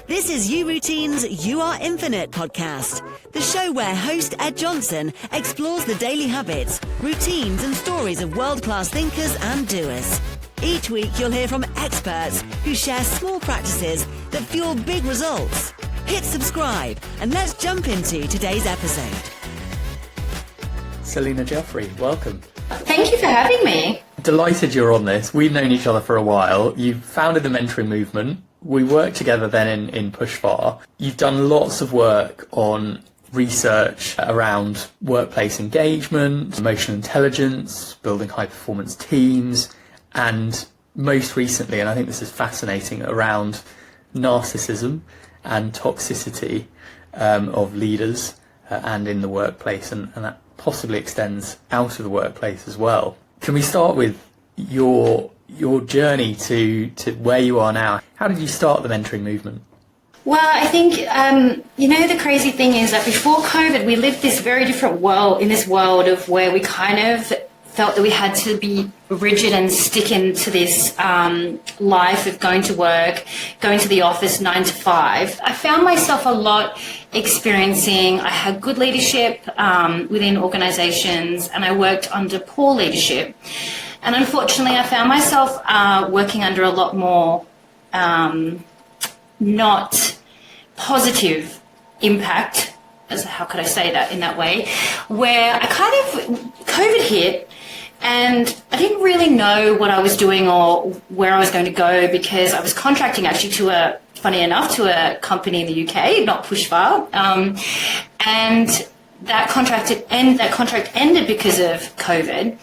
This is uRoutine's You Are Infinite podcast, the show where host Ed Johnson explores the daily habits, routines and stories of world-class thinkers and doers. Each week you'll hear from experts who share small practices that fuel big results. Hit subscribe and let's jump into today's episode. Sallina Jeffrey, welcome. Thank you for having me. Delighted you're on this. We've known each other for a while. You've founded the mentoring movement. We worked together then in Pushfar. You've done lots of work on research around workplace engagement, emotional intelligence, building high-performance teams, and most recently, and I think this is fascinating, around narcissism and toxicity of leaders and in the workplace, and that possibly extends out of the workplace as well. Can we start with your journey to where you are now? How did you start the mentoring movement? Well, I think, the crazy thing is that before COVID, we lived this very different world, in this world of where we kind of felt that we had to be rigid and stick into this life of going to work, going to the office 9 to 5. I found myself a lot experiencing, I had good leadership within organisations, and I worked under poor leadership. And unfortunately, I found myself working under a lot more not positive impact, how could I say that in that way, where COVID hit and I didn't really know what I was doing or where I was going to go, because I was contracting actually funny enough, to a company in the UK, not Pushfar, and that contract ended because of COVID.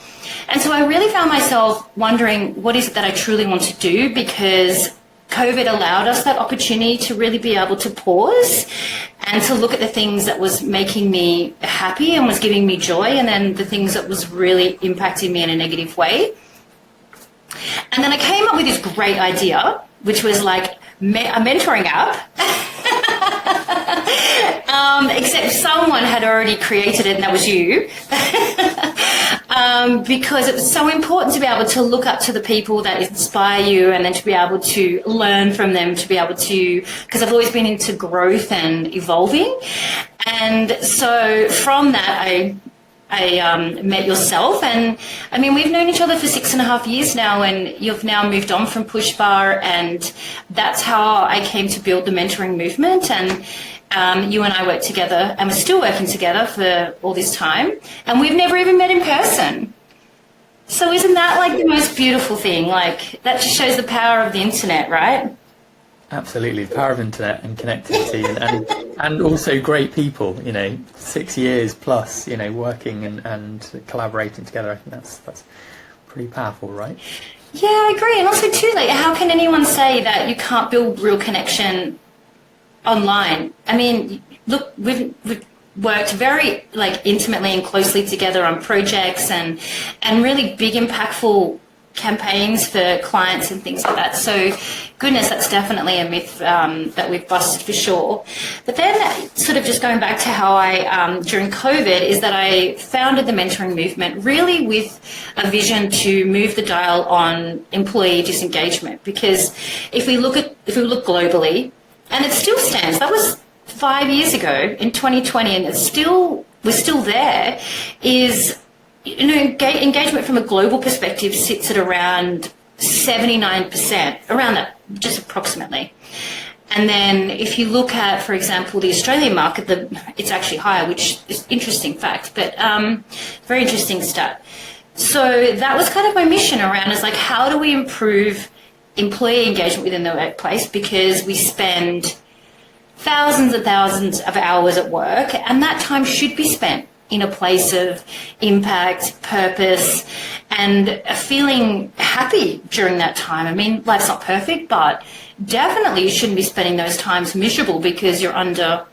And so I really found myself wondering, what is it that I truly want to do? Because COVID allowed us that opportunity to really be able to pause and to look at the things that was making me happy and was giving me joy, and then the things that was really impacting me in a negative way. And then I came up with this great idea, which was like a mentoring app. Except someone had already created it, and that was you. Because it was so important to be able to look up to the people that inspire you, and then to be able to learn from them, to be able to, because I've always been into growth and evolving. And so from that, I met yourself, and I mean, we've known each other for 6.5 years now, and you've now moved on from Pushfar, and that's how I came to build the mentoring movement. And you and I worked together, and we're still working together for all this time, and we've never even met in person. So isn't that like the most beautiful thing? Like, that just shows the power of the internet, right? Absolutely, the power of internet and connectivity, and also great people. 6 years plus, working and collaborating together. I think that's pretty powerful, right? Yeah, I agree. And also too, like, how can anyone say that you can't build real connection online? I mean, look, we've worked very intimately and closely together on projects and really big impactful campaigns for clients and things like that. So goodness, that's definitely a myth that we've busted for sure. But then sort of just going back to how I, during COVID, is that I founded the mentoring movement really with a vision to move the dial on employee disengagement. Because if we look globally, and it still stands, that was 5 years ago in 2020, and we're still there, is engagement from a global perspective sits at around 79%, around that, just approximately. And then if you look at, for example, the Australian market, it's actually higher, which is interesting fact, but very interesting stat. So that was kind of my mission around, is like, how do we improve employee engagement within the workplace? Because we spend thousands and thousands of hours at work, and that time should be spent in a place of impact, purpose, and feeling happy during that time. I mean, life's not perfect, but definitely you shouldn't be spending those times miserable because you're under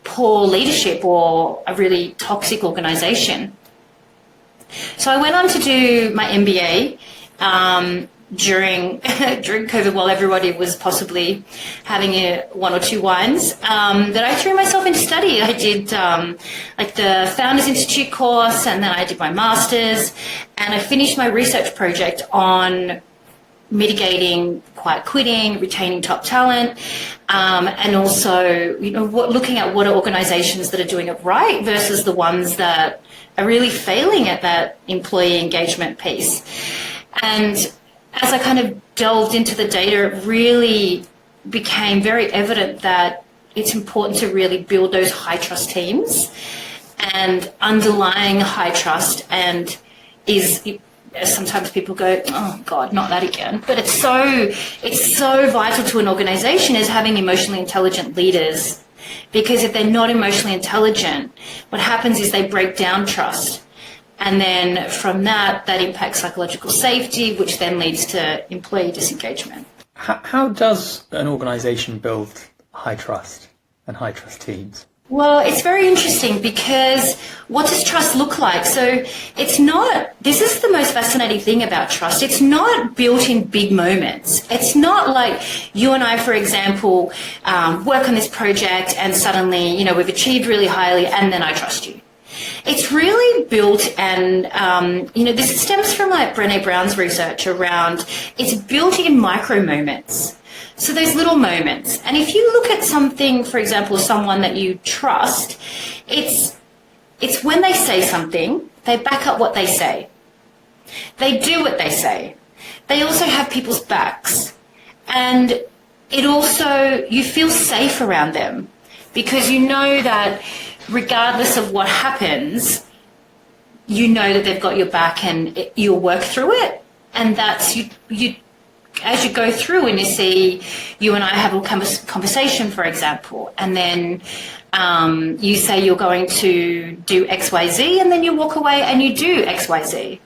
poor leadership or a really toxic organisation. So I went on to do my MBA during COVID, while everybody was possibly having one or two wines, that I threw myself into study. I did the Founders Institute course, and then I did my master's, and I finished my research project on mitigating quiet quitting, retaining top talent, and also, looking at what are organisations that are doing it right versus the ones that are really failing at that employee engagement piece. And as I kind of delved into the data, it really became very evident that it's important to really build those high trust teams, and underlying high trust and is, sometimes people go, oh God, not that again. But it's so vital to an organisation is having emotionally intelligent leaders, because if they're not emotionally intelligent, what happens is they break down trust. And then from that impacts psychological safety, which then leads to employee disengagement. How does an organisation build high trust and high trust teams? Well, it's very interesting, because what does trust look like? So this is the most fascinating thing about trust. It's not built in big moments. It's not like you and I, for example, work on this project and suddenly, we've achieved really highly and then I trust you. It's really built, and, this stems from like Brené Brown's research around, it's built in micro moments. So those little moments. And if you look at something, for example, someone that you trust, it's when they say something, they back up what they say. They do what they say. They also have people's backs. And it also, you feel safe around them, because you know that regardless of what happens, you know that they've got your back and you'll work through it. And that's, you as you go through and you see you and I have a conversation, for example, and then you say you're going to do X, Y, Z, and then you walk away and you do X, Y, Z.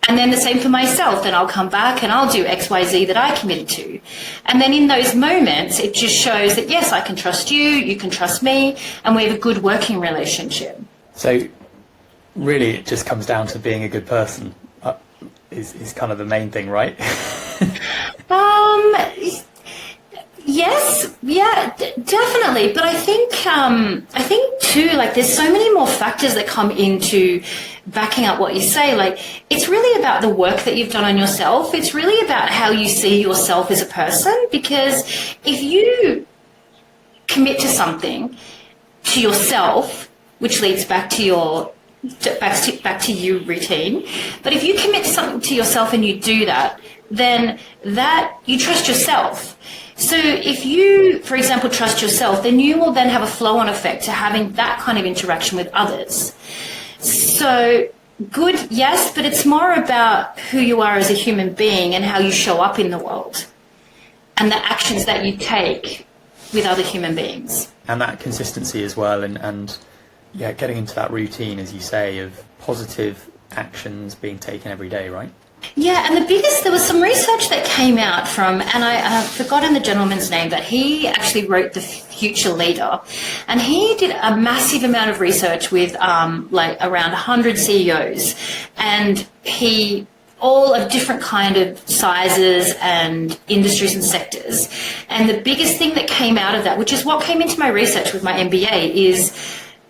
And then the same for myself, then I'll come back and I'll do X, Y, Z that I committed to. And then in those moments, it just shows that, yes, I can trust you, you can trust me, and we have a good working relationship. So really it just comes down to being a good person, is kind of the main thing, right? Yes, yeah, definitely. But I think too, like, there's so many more factors that come into backing up what you say. Like, it's really about the work that you've done on yourself. It's really about how you see yourself as a person, because if you commit to something, to yourself, which leads back to your back to you routine. But if you commit something to yourself and you do that, then that you trust yourself. So if you, for example, trust yourself, then you will then have a flow-on effect to having that kind of interaction with others. So good, yes, but it's more about who you are as a human being and how you show up in the world and the actions that you take with other human beings. And that consistency as well, and yeah, getting into that routine, as you say, of positive actions being taken every day, right? Yeah, and there was some research that came out from, and I've forgotten the gentleman's name, but he actually wrote The Future Leader, and he did a massive amount of research with like around 100 CEOs, and all of different kind of sizes and industries and sectors. And the biggest thing that came out of that, which is what came into my research with my MBA, is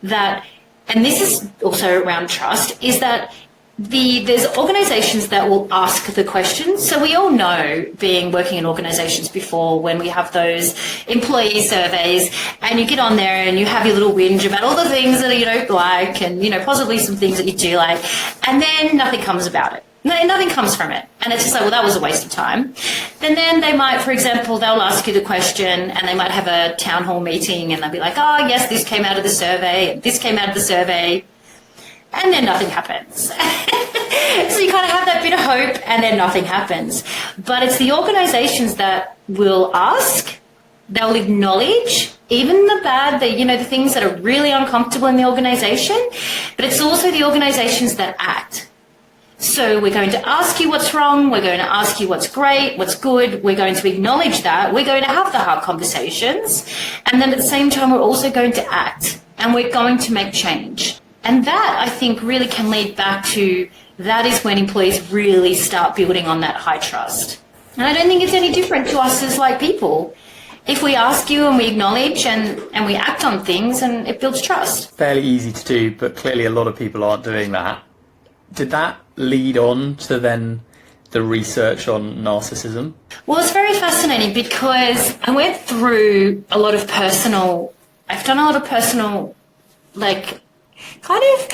that, and this is also around trust, is that there's organisations that will ask the questions. So we all know, working in organisations before, when we have those employee surveys and you get on there and you have your little whinge about all the things that you don't like and, possibly some things that you do like, and then nothing comes about it. Nothing comes from it. And it's just like, well, that was a waste of time. And then they might, for example, they'll ask you the question and they might have a town hall meeting and they'll be like, oh, yes, this came out of the survey, and this came out of the survey. And then nothing happens. So you kind of have that bit of hope and then nothing happens. But it's the organisations that will ask, they'll acknowledge even the bad, the things that are really uncomfortable in the organisation, but it's also the organisations that act. So we're going to ask you what's wrong, we're going to ask you what's great, what's good, we're going to acknowledge that, we're going to have the hard conversations, and then at the same time we're also going to act and we're going to make change. And that, I think, really can lead back to, that is when employees really start building on that high trust. And I don't think it's any different to us as like people. If we ask you and we acknowledge and we act on things, and it builds trust. Fairly easy to do, but clearly a lot of people aren't doing that. Did that lead on to then the research on narcissism? Well, it's very fascinating because I went through a lot of I've done a lot of personal, like, I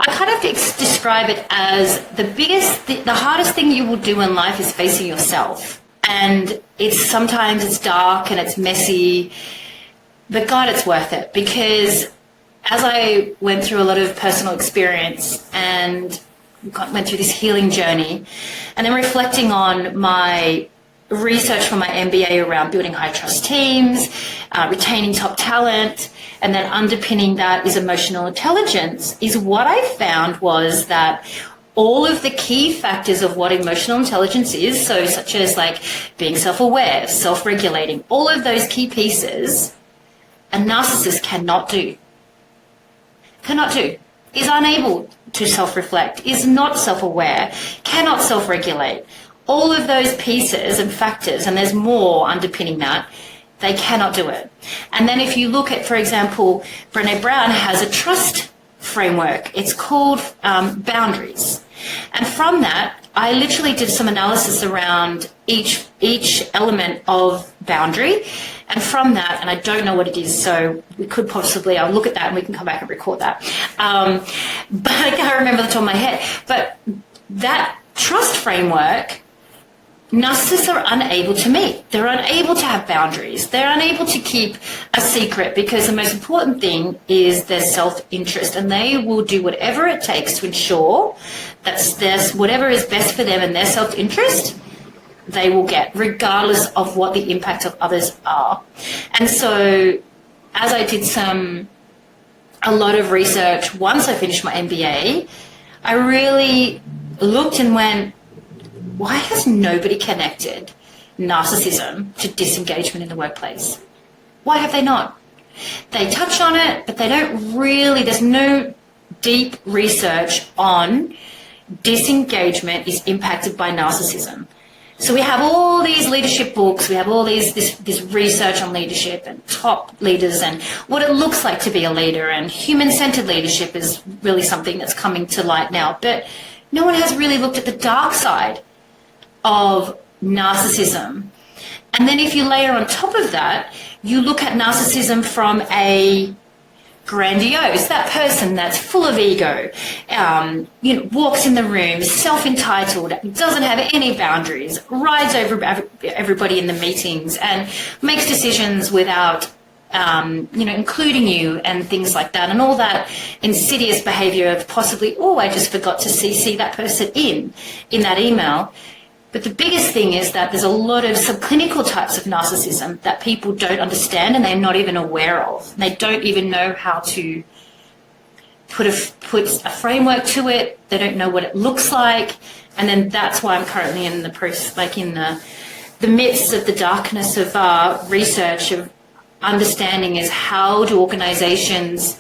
kind of describe it as the hardest thing you will do in life is facing yourself. And sometimes it's dark and it's messy, but God, it's worth it, because as I went through a lot of personal experience and went through this healing journey, and then reflecting on my research for my MBA around building high trust teams, retaining top talent, and then underpinning that is emotional intelligence, is what I found was that all of the key factors of what emotional intelligence is, so such as like being self-aware, self-regulating, all of those key pieces, a narcissist cannot do, is unable to self-reflect, is not self-aware, cannot self-regulate. All of those pieces and factors, and there's more underpinning that, they cannot do it. And then if you look at, for example, Brené Brown has a trust framework. It's called boundaries. And from that, I literally did some analysis around each element of boundary. And from that, and I don't know what it is, so we could possibly, I'll look at that and we can come back and record that. But I can't remember the top of my head. But that trust framework, narcissists are unable to meet. They're unable to have boundaries. They're unable to keep a secret, because the most important thing is their self-interest, and they will do whatever it takes to ensure that there's whatever is best for them and their self-interest, they will get, regardless of what the impact of others are. And so as I did a lot of research, once I finished my MBA, I really looked and went, why has nobody connected narcissism to disengagement in the workplace? Why have they not? They touch on it, but they don't really, there's no deep research on disengagement is impacted by narcissism. So we have all these leadership books, we have all this research on leadership and top leaders and what it looks like to be a leader, and human-centered leadership is really something that's coming to light now. But no one has really looked at the dark side of narcissism. And then if you layer on top of that, you look at narcissism from a grandiose, that person that's full of ego, walks in the room, self-entitled, doesn't have any boundaries, rides over everybody in the meetings and makes decisions without including you and things like that, and all that insidious behaviour of possibly, I just forgot to CC that person in that email. But the biggest thing is that there's a lot of subclinical types of narcissism that people don't understand and they're not even aware of. They don't even know how to put a framework to it. They don't know what it looks like. And then that's why I'm currently in the process, like in the midst of the darkness of research of understanding is how do organizations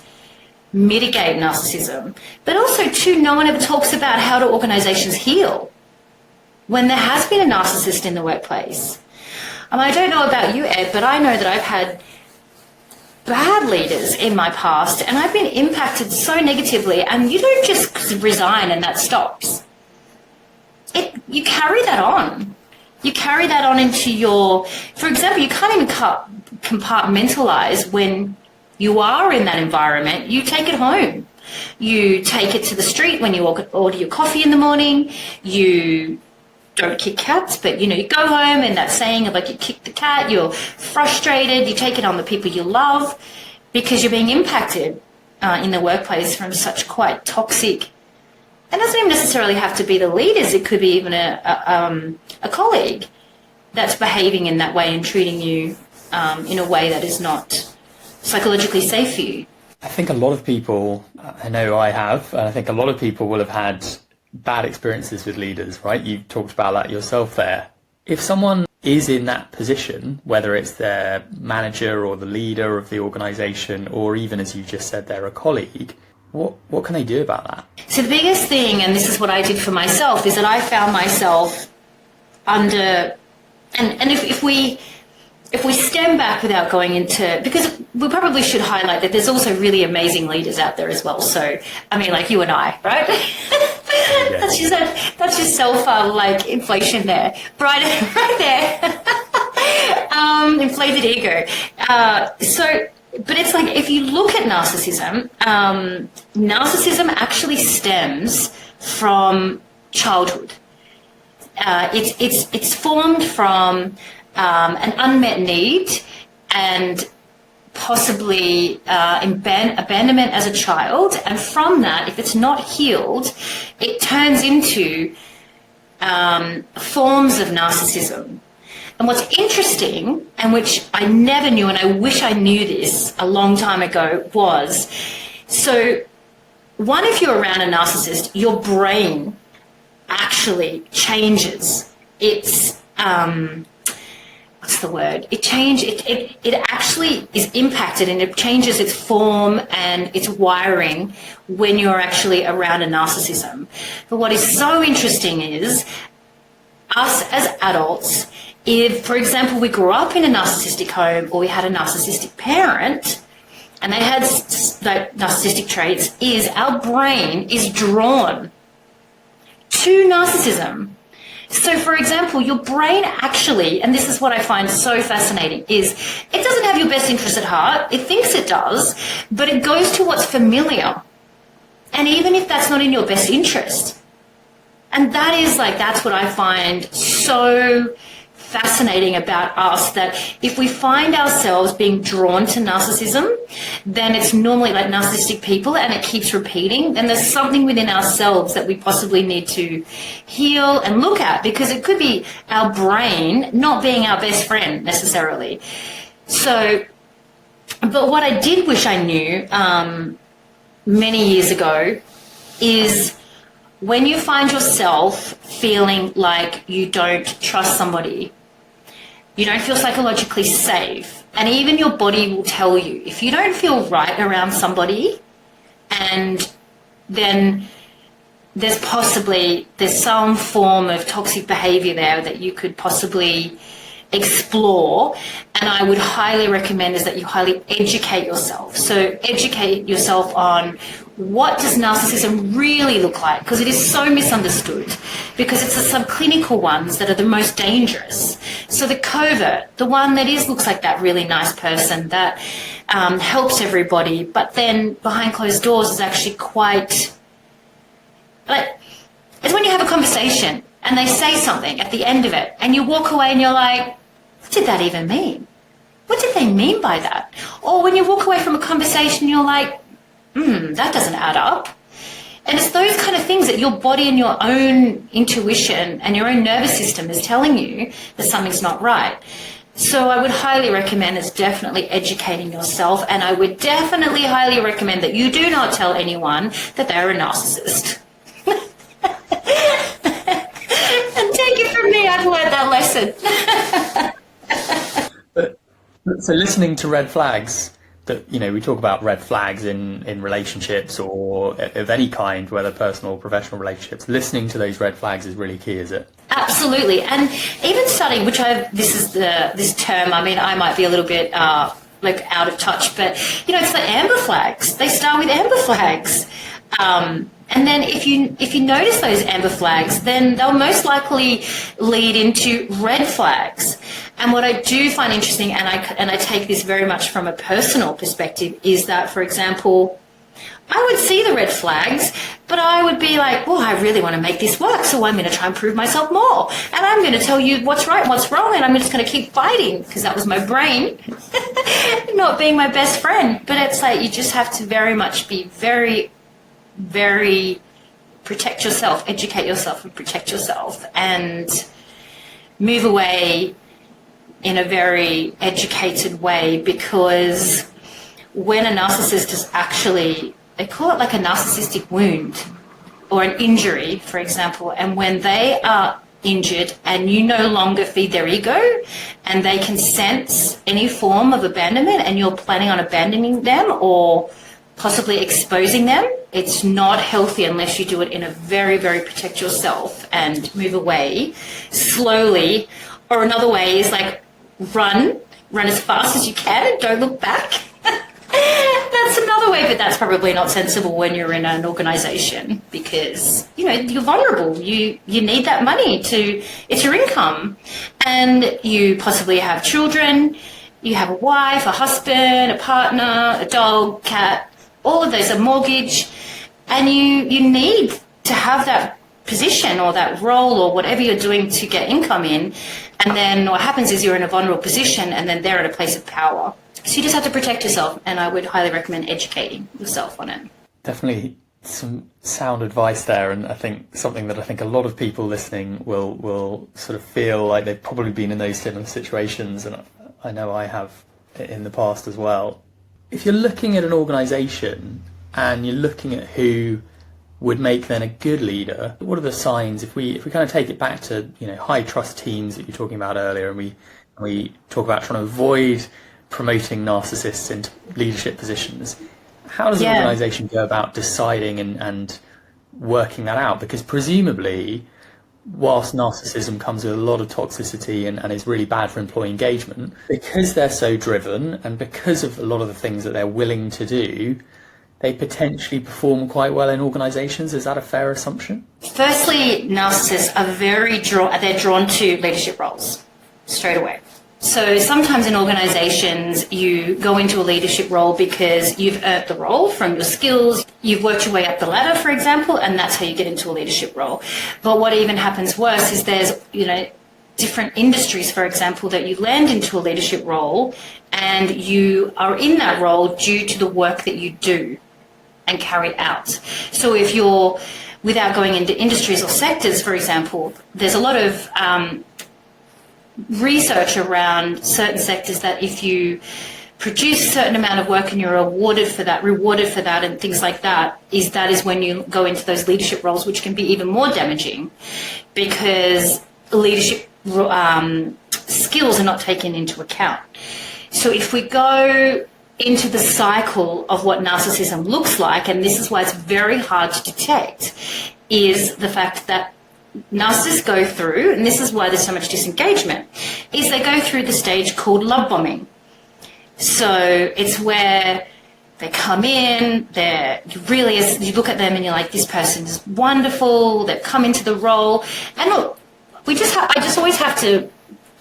mitigate narcissism. But also, too, no one ever talks about how do organizations heal when there has been a narcissist in the workplace. I don't know about you, Ed, but I know that I've had bad leaders in my past and I've been impacted so negatively, and you don't just resign and that stops. You carry that on. You carry that on into for example, you can't even compartmentalize when you are in that environment. You take it home. You take it to the street when you order your coffee in the morning. You don't kick cats, but you go home and that saying of like you kick the cat, you're frustrated, you take it on the people you love because you're being impacted in the workplace from such quite toxic. It doesn't even necessarily have to be the leaders. It could be even a colleague that's behaving in that way and treating you in a way that is not psychologically safe for you. I think a lot of people, I know I have, and I think a lot of people will have had bad experiences with leaders, right? You talked about that yourself there. If someone is in that position, whether it's their manager or the leader of the organisation, or even, as you just said, they're a colleague, what can they do about that? So the biggest thing, and this is what I did for myself, is that I found myself under, and if we stem back without going into, because we probably should highlight that there's also really amazing leaders out there as well. So, like you and I, right? That's your self like inflation there, right there. Inflated ego. But it's like, if you look at narcissism, narcissism actually stems from childhood. It's formed from an unmet need and possibly abandonment as a child, and from that, if it's not healed, it turns into forms of narcissism. And what's interesting, and which I never knew, and I wish I knew this a long time ago, was, so one, if you're around a narcissist, your brain actually changes. It's what's the word? It actually is impacted, and it changes its form and its wiring when you're actually around a narcissism. But what is so interesting is us as adults, if, for example, we grew up in a narcissistic home, or we had a narcissistic parent and they had like narcissistic traits, is our brain is drawn to narcissism. So, for example, your brain actually, and this is what I find so fascinating, is it doesn't have your best interest at heart. It thinks it does, but it goes to what's familiar. And even if that's not in your best interest. And that is like, that's what I find so fascinating about us, that if we find ourselves being drawn to narcissism, then it's normally like narcissistic people, and it keeps repeating, then there's something within ourselves that we possibly need to heal and look at, because it could be our brain not being our best friend necessarily. So, but what I did wish I knew many years ago is, when you find yourself feeling like you don't trust somebody, you don't feel psychologically safe, and even your body will tell you, if you don't feel right around somebody, and then there's some form of toxic behavior there that you could possibly explore. And I would highly recommend is that you highly educate yourself. So educate yourself on, what does narcissism really look like? Because it is so misunderstood, because it's the subclinical ones that are the most dangerous. So the covert, the one that looks like that really nice person that helps everybody, but then behind closed doors is actually quite, like, it's when you have a conversation and they say something at the end of it and you walk away and you're like, what did that even mean? What did they mean by that? Or when you walk away from a conversation, you're like, that doesn't add up. And it's those kind of things that your body and your own intuition and your own nervous system is telling you that something's not right. So I would highly recommend is definitely educating yourself, and I would definitely highly recommend that you do not tell anyone that they're a narcissist. And take it from me, I've learned that lesson. So listening to red flags, that, you know, we talk about red flags in relationships or of any kind, whether personal or professional relationships, listening to those red flags is really key, is it? Absolutely. And even studying, this term, I mean, I might be a little bit like out of touch, but, you know, it's the amber flags. They start with amber flags. And then if you notice those amber flags, then they'll most likely lead into red flags. And what I do find interesting, and I take this very much from a personal perspective, is that, for example, I would see the red flags, but I would be like, well, I really want to make this work, so I'm going to try and prove myself more. And I'm going to tell you what's right, what's wrong, and I'm just going to keep fighting, because that was my brain not being my best friend. But it's like, you just have to very much be very, very protect yourself, educate yourself and protect yourself, and move away in a very educated way, because when a narcissist is actually, they call it like a narcissistic wound or an injury, for example, and when they are injured and you no longer feed their ego and they can sense any form of abandonment and you're planning on abandoning them or possibly exposing them, it's not healthy unless you do it in a very, very protect yourself and move away slowly. Or another way is like run as fast as you can and don't look back. That's another way, but that's probably not sensible when you're in an organisation because, you're vulnerable. You need that money it's your income. And you possibly have children, you have a wife, a husband, a partner, a dog, cat, all of those, a mortgage, and you need to have that position or that role or whatever you're doing to get income in. And then what happens is you're in a vulnerable position and then they're at a place of power. So you just have to protect yourself, and I would highly recommend educating yourself on it. Definitely some sound advice there, and I think something that I think a lot of people listening will sort of feel like they've probably been in those similar situations, and I know I have in the past as well. If you're looking at an organisation and you're looking at who would make then a good leader, what are the signs? If we kind of take it back to high trust teams that you're talking about earlier, and we talk about trying to avoid promoting narcissists into leadership positions, how does an organisation go about deciding and working that out? Because presumably, whilst narcissism comes with a lot of toxicity and is really bad for employee engagement, because they're so driven and because of a lot of the things that they're willing to do, they potentially perform quite well in organisations. Is that a fair assumption? Firstly, narcissists are they're drawn to leadership roles straight away. So sometimes in organisations, you go into a leadership role because you've earned the role from your skills, you've worked your way up the ladder, for example, and that's how you get into a leadership role. But what even happens worse is there's, different industries, for example, that you land into a leadership role and you are in that role due to the work that you do and carry out. So if you're, without going into industries or sectors, for example, there's a lot of research around certain sectors that if you produce a certain amount of work and you're rewarded for that and things like that is when you go into those leadership roles, which can be even more damaging because leadership skills are not taken into account. So if we go into the cycle of what narcissism looks like, and this is why it's very hard to detect, is the fact that narcissists go through, and this is why there's so much disengagement, is they go through the stage called love bombing. So it's where they come in, you look at them and you're like, this person is wonderful, they've come into the role. And look, I just always have to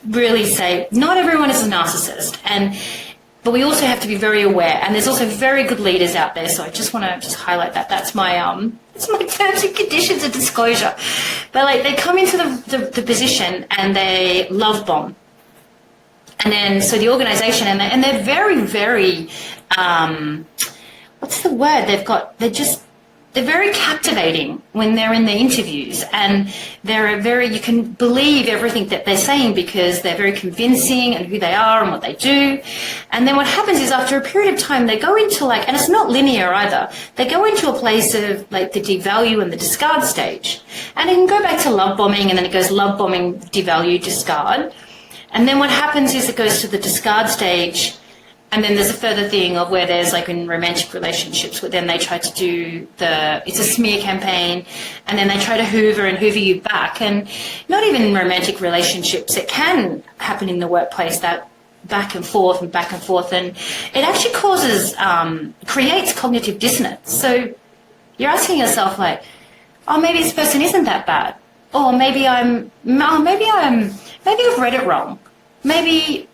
really say, not everyone is a narcissist. But we also have to be very aware, and there's also very good leaders out there. So I just want to highlight that. That's my terms and conditions of disclosure. But they come into the position and they love bomb, and then so the organisation and they're very, very what's the word? They're very captivating when they're in the interviews, and you can believe everything that they're saying because they're very convincing and who they are and what they do. And then what happens is after a period of time, they go into and it's not linear either, they go into a place of the devalue and the discard stage. And it can go back to love bombing, and then it goes love bombing, devalue, discard. And then what happens is it goes to the discard stage. And then there's a further thing of where there's in romantic relationships where then they try to do it's a smear campaign, and then they try to hoover you back. And not even in romantic relationships, it can happen in the workplace, that back and forth, and it actually creates cognitive dissonance. So you're asking yourself maybe this person isn't that bad, or maybe I've read it wrong, maybe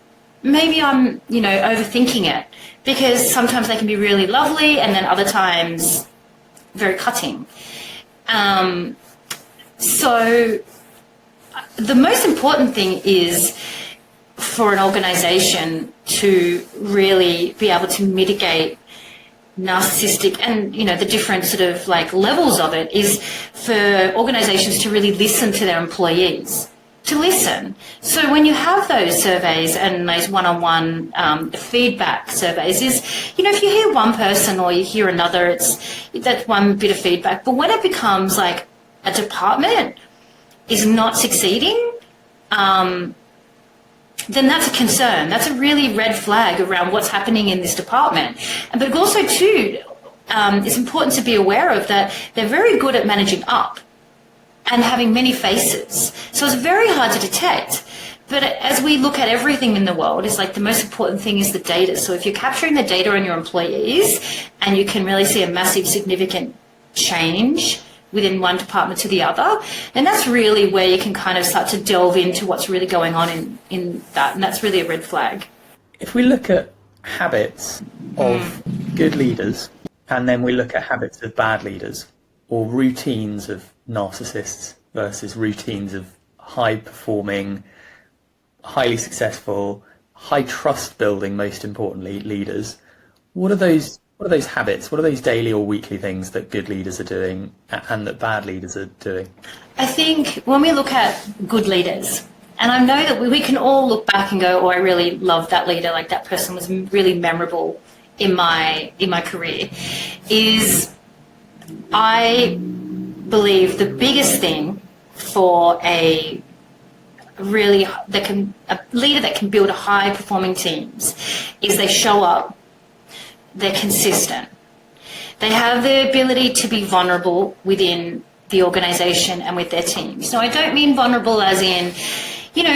I'm, overthinking it, because sometimes they can be really lovely and then other times very cutting. So the most important thing is for an organisation to really be able to mitigate narcissistic and, the different sort of levels of it, is for organisations to really listen to their employees. To listen. So when you have those surveys and those one-on-one feedback surveys, if you hear one person or you hear another, that's one bit of feedback. But when it becomes a department is not succeeding, then that's a concern. That's a really red flag around what's happening in this department. But also too, it's important to be aware of that they're very good at managing up and having many faces. So it's very hard to detect. But as we look at everything in the world, it's like the most important thing is the data. So if you're capturing the data on your employees and you can really see a massive, significant change within one department to the other, then that's really where you can kind of start to delve into what's really going on in that. And that's really a red flag. If we look at habits of good leaders and then we look at habits of bad leaders, or routines of narcissists versus routines of high-performing, highly successful, high trust building, most importantly, leaders, what are those habits, what are those daily or weekly things that good leaders are doing and that bad leaders are doing? I think when we look at good leaders, and I know that we can all look back and go, oh, I really love that leader, like that person was really memorable in my career, is I believe the biggest thing for a leader that can build high performing teams is they show up, they're consistent, they have the ability to be vulnerable within the organisation and with their teams. So I don't mean vulnerable as in,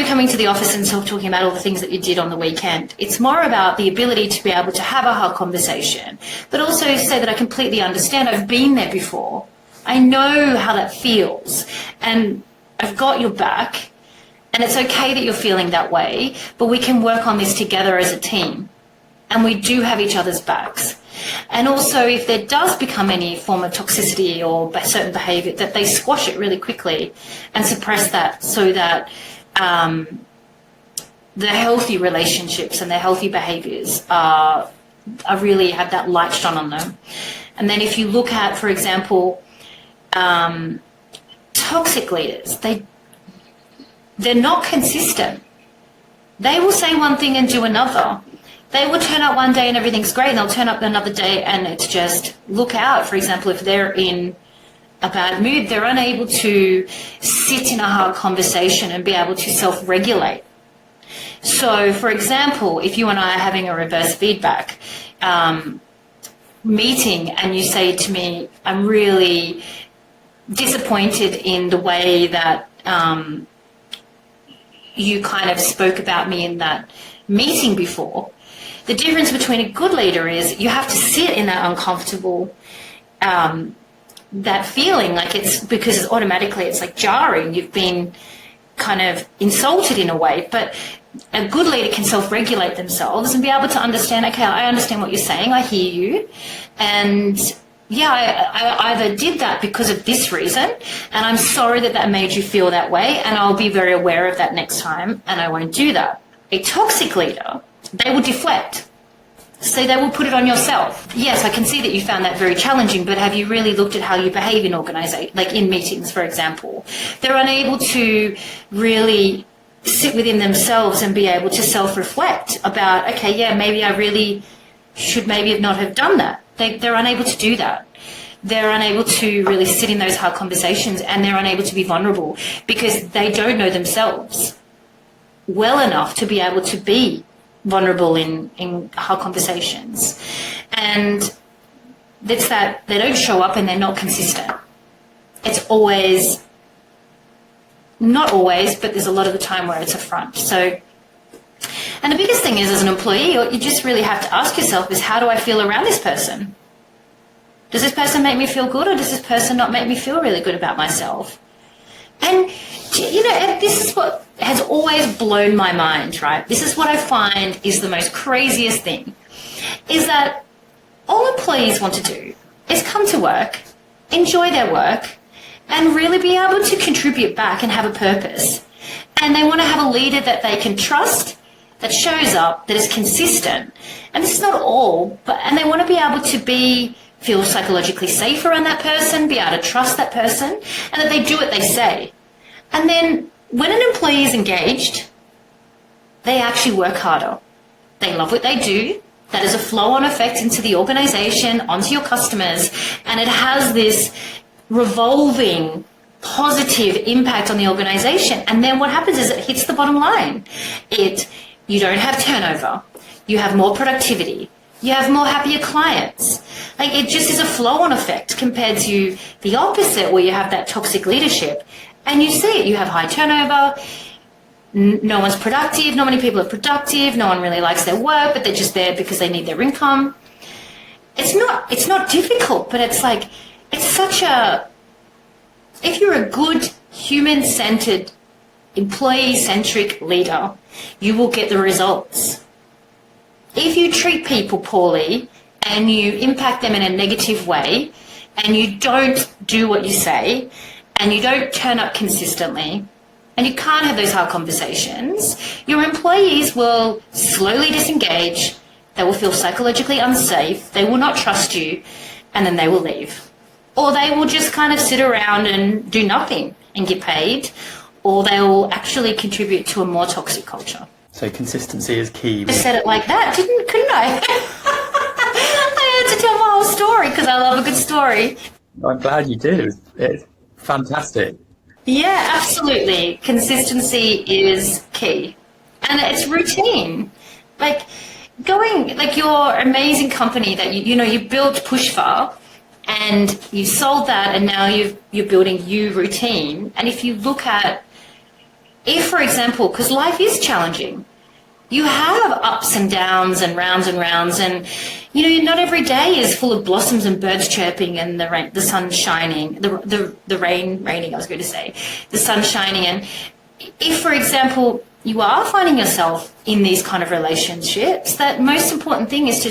coming to the office and talking about all the things that you did on the weekend. It's more about the ability to be able to have a hard conversation, but also say that I completely understand. I've been there before. I know how that feels, and I've got your back, and it's okay that you're feeling that way, but we can work on this together as a team, and we do have each other's backs. And also, if there does become any form of toxicity or certain behaviour, that they squash it really quickly and suppress that, so that the healthy relationships and the healthy behaviours are really have that light shone on them. And then if you look at, for example, toxic leaders, they're not consistent. They will say one thing and do another. They will turn up one day and everything's great, and they'll turn up another day and it's just, look out. For example, if they're in a bad mood, they're unable to sit in a hard conversation and be able to self-regulate. So, for example, if you and I are having a reverse feedback meeting and you say to me, I'm really disappointed in the way that you kind of spoke about me in that meeting before, the difference between a good leader is you have to sit in that uncomfortable that feeling, like it's because it's automatically, it's like jarring. You've been kind of insulted in a way, but a good leader can self-regulate themselves and be able to understand, okay, I understand what you're saying, I hear you, and yeah, I either did that because of this reason, and I'm sorry that made you feel that way, and I'll be very aware of that next time, and I won't do that. A toxic leader, they will deflect. So they will put it on yourself. Yes, I can see that you found that very challenging, but have you really looked at how you behave in organisations, like in meetings, for example? They're unable to really sit within themselves and be able to self-reflect about, okay, yeah, maybe I really should maybe not have done that. They're unable to do that. They're unable to really sit in those hard conversations, and they're unable to be vulnerable because they don't know themselves well enough to be able to be vulnerable in hard conversations. And it's that they don't show up and they're not consistent. It's always, not always, but there's a lot of the time where it's a front. So, and the biggest thing is, as an employee, what you just really have to ask yourself is, how do I feel around this person? Does this person make me feel good, or does this person not make me feel really good about myself? And, and this is what has always blown my mind, right? This is what I find is the most craziest thing, is that all employees want to do is come to work, enjoy their work, and really be able to contribute back and have a purpose. And they want to have a leader that they can trust, that shows up, that is consistent. And this is not all, and they want to be able to feel psychologically safe around that person, be able to trust that person, and that they do what they say. And then when an employee is engaged, they actually work harder. They love what they do. That is a flow-on effect into the organisation, onto your customers, and it has this revolving positive impact on the organisation. And then what happens is it hits the bottom line. You don't have turnover. You have more productivity. You have more happier clients. Like, it just is a flow-on effect compared to the opposite, where you have that toxic leadership. And you see it. You have high turnover. no one's productive. Not many people are productive. No one really likes their work, but they're just there because they need their income. It's not difficult, but it's like, it's such a, if you're a good human-centered, employee-centric leader, you will get the results. If you treat people poorly and you impact them in a negative way and you don't do what you say and you don't turn up consistently and you can't have those hard conversations, your employees will slowly disengage, they will feel psychologically unsafe, they will not trust you, and then they will leave. Or they will just kind of sit around and do nothing and get paid, or they will actually contribute to a more toxic culture. So consistency is key. I said it like that, couldn't I? I had to tell my whole story because I love a good story. I'm glad you did. It's fantastic. Yeah, absolutely. Consistency is key. And it's routine. Like your amazing company that you built Pushfar and you sold that, and now you're building uRoutine. And if you look at, for example, because life is challenging, you have ups and downs and rounds, and not every day is full of blossoms and birds chirping and the sun shining, the rain raining. I was going to say the sun shining. And if, for example, you are finding yourself in these kind of relationships, that most important thing is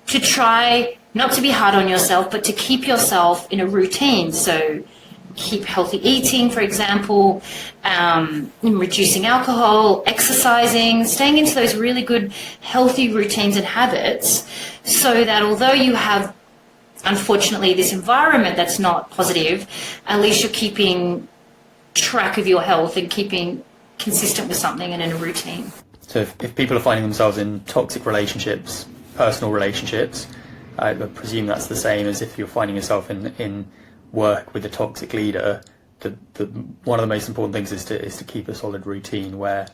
to try not to be hard on yourself, but to keep yourself in a routine. So keep healthy eating, for example, reducing alcohol, exercising, staying into those really good healthy routines and habits, so that although you have, unfortunately, this environment that's not positive, at least you're keeping track of your health and keeping consistent with something and in a routine. So if people are finding themselves in toxic relationships, personal relationships, I presume that's the same as if you're finding yourself in work with a toxic leader. One of the most important things is to keep a solid routine where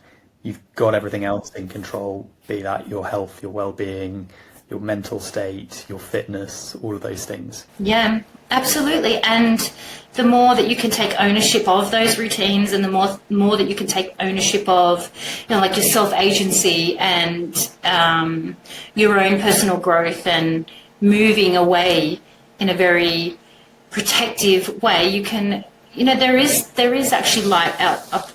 you've got everything else in control, be that your health, your well-being, your mental state, your fitness, all of those things. Yeah, absolutely. And the more that you can take ownership of those routines, and the more that you can take ownership of, like your self-agency and your own personal growth, and moving away in a very protective way, you can, there is actually light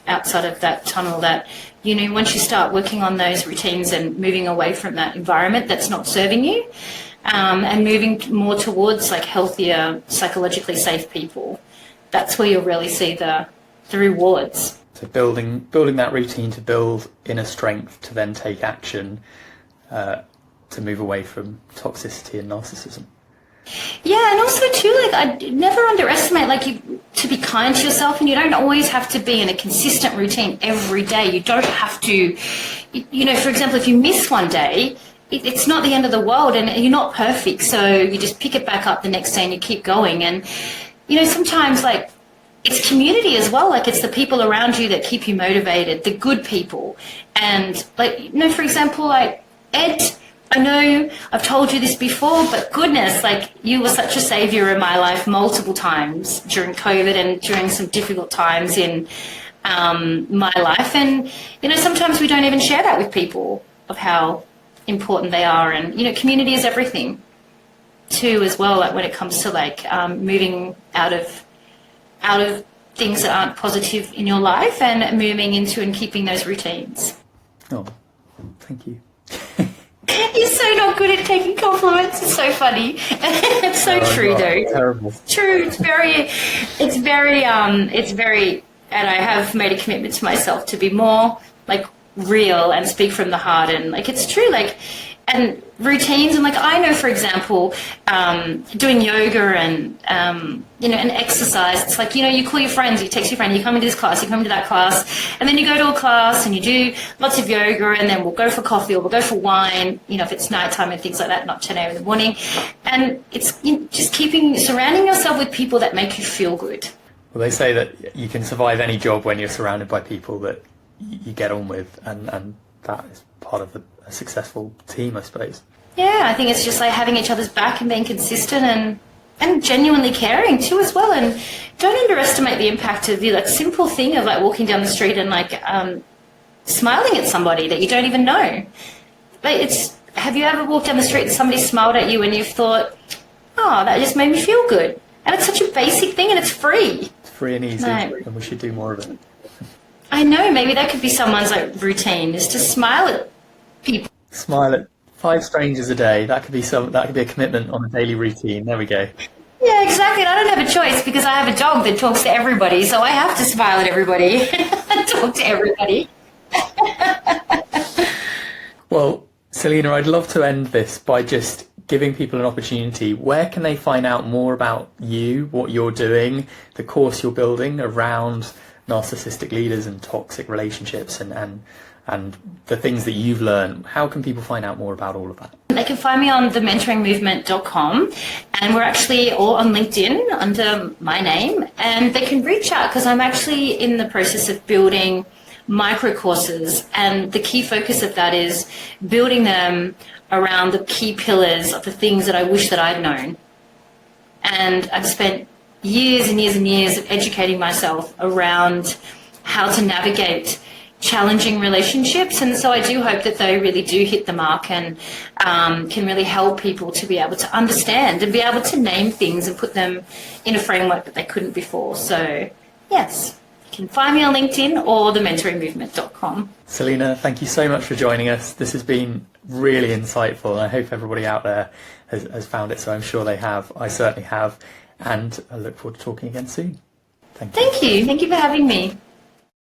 outside of that tunnel, that, once you start working on those routines and moving away from that environment that's not serving you, and moving more towards like healthier, psychologically safe people, that's where you'll really see the rewards. So building that routine to build inner strength to then take action, to move away from toxicity and narcissism. Yeah, and also too, I never underestimate, to be kind to yourself, and you don't always have to be in a consistent routine every day. You don't have to, for example, if you miss one day, it's not the end of the world, and you're not perfect, so you just pick it back up the next day and you keep going. And, sometimes, it's community as well. It's the people around you that keep you motivated, the good people. And, for example, Ed, I know I've told you this before, but goodness, you were such a saviour in my life multiple times during COVID and during some difficult times in my life. And, sometimes we don't even share that with people, of how important they are. And, community is everything too, as well, when it comes to moving out of things that aren't positive in your life and moving into and keeping those routines. Oh, thank you. You're so not good at taking compliments. It's so funny. It's so true, though. Terrible. It's true. It's very, and I have made a commitment to myself to be more real and speak from the heart. And it's true. And routines, and I know, for example, doing yoga and and exercise, it's you call your friends, you text your friend, you come into this class, you come into that class, and then you go to a class and you do lots of yoga, and then we'll go for coffee or we'll go for wine, if it's nighttime and things like that, not 10 a.m. in the morning. And it's just surrounding yourself with people that make you feel good. Well, they say that you can survive any job when you're surrounded by people that you get on with, and that is part of a successful team, I suppose. Yeah, I think it's just having each other's back and being consistent and genuinely caring too, as well. And don't underestimate the impact of the simple thing of walking down the street and smiling at somebody that you don't even know. But have you ever walked down the street and somebody smiled at you and you've thought, oh, that just made me feel good? And it's such a basic thing and it's free. It's free and easy, and we should do more of it. I know, maybe that could be someone's routine, is to smile at people. Smile at 5 strangers a day. That could be a commitment on a daily routine. There we go. Yeah, exactly. And I don't have a choice because I have a dog that talks to everybody, so I have to smile at everybody and talk to everybody. Well, Sallina, I'd love to end this by just giving people an opportunity. Where can they find out more about you, what you're doing, the course you're building around narcissistic leaders and toxic relationships and the things that you've learned? How can people find out more about all of that? They can find me on thementoringmovement.com, and we're actually all on LinkedIn under my name, and they can reach out because I'm actually in the process of building micro courses, and the key focus of that is building them around the key pillars of the things that I wish that I'd known. And I've spent years and years and years of educating myself around how to navigate challenging relationships, and so I do hope that they really do hit the mark and can really help people to be able to understand and be able to name things and put them in a framework that they couldn't before. So yes, you can find me on LinkedIn or thementoringmovement.com. Sallina, thank you so much for joining us. This has been really insightful, and I hope everybody out there has found it, so I'm sure they have. I certainly have, and I look forward to talking again soon. Thank you. Thank you for having me.